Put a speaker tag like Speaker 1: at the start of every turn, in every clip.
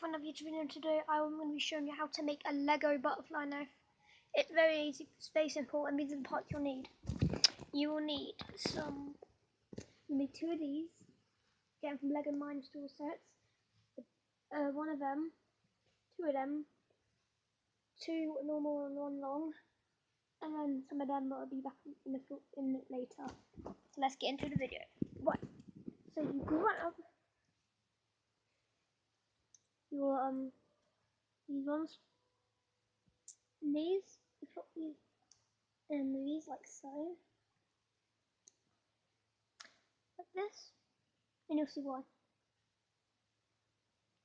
Speaker 1: for another YouTube video. Today I'm going to be showing you how to make a Lego butterfly knife. It's very easy, it's very simple, and these are the parts you'll need. You will need two of these, get them from Lego Mindstorm sets. One of them, two of them, two normal and one long, and then some of them will be back in later. So let's get into the video. Right, so you grab your these ones, and these, you put these in these like so, like this, and you'll see why.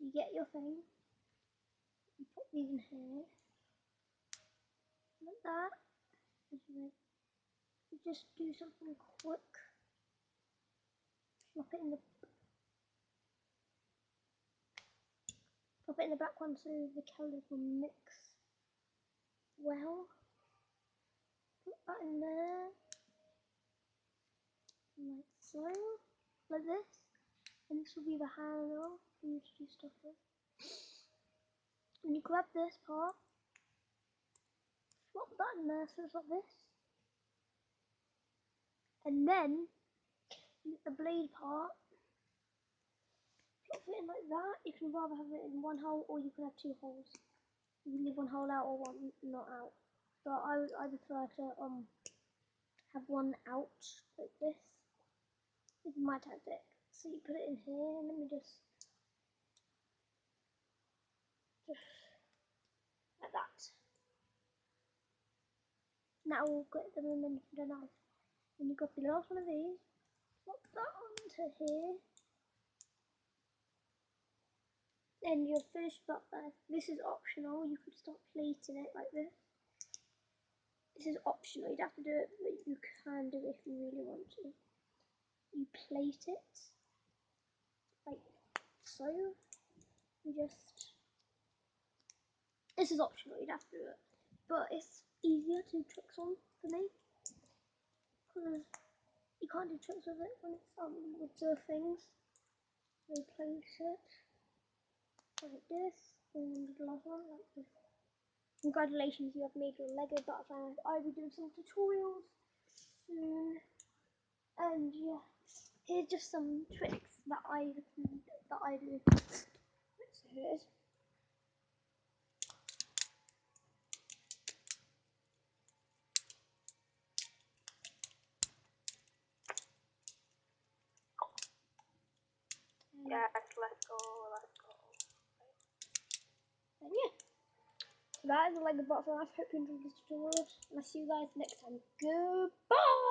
Speaker 1: You get your thing, you put these in here, like that. You just do something quick. Pop it in the back one so the colours will mix well. Put that in there, like so, like this. And this will be the handle for you to do stuff with. And you grab this part, swap that in there so it's like this. And then the blade part, put it in like that. You can rather have it in one hole or you can have two holes. You can leave one hole out or one not out. But I prefer to have one out like this. This is my tactic. So you put it in here, and let me just like that. Now we'll get them in the knife. And you got the last one of these. Pop that onto here. Then you're finished up there. This is optional. You could start plating it like this. This is optional. You'd have to do it, but you can do it if you really want to. You plate it like so. You just. This is optional. You'd have to do it, but it's easier to do tricks on for me because you can't do tricks with it when it's with the things. So place it like this, and the last one like this. Congratulations, you have made your Lego butterfly. I'll be doing some tutorials soon, and yeah, here's just some tricks that I do. So here it is.
Speaker 2: Yes, let's go.
Speaker 1: And yeah, so that is the Lego butterfly. I hope you enjoyed this tutorial, and I'll see you guys next time. Goodbye.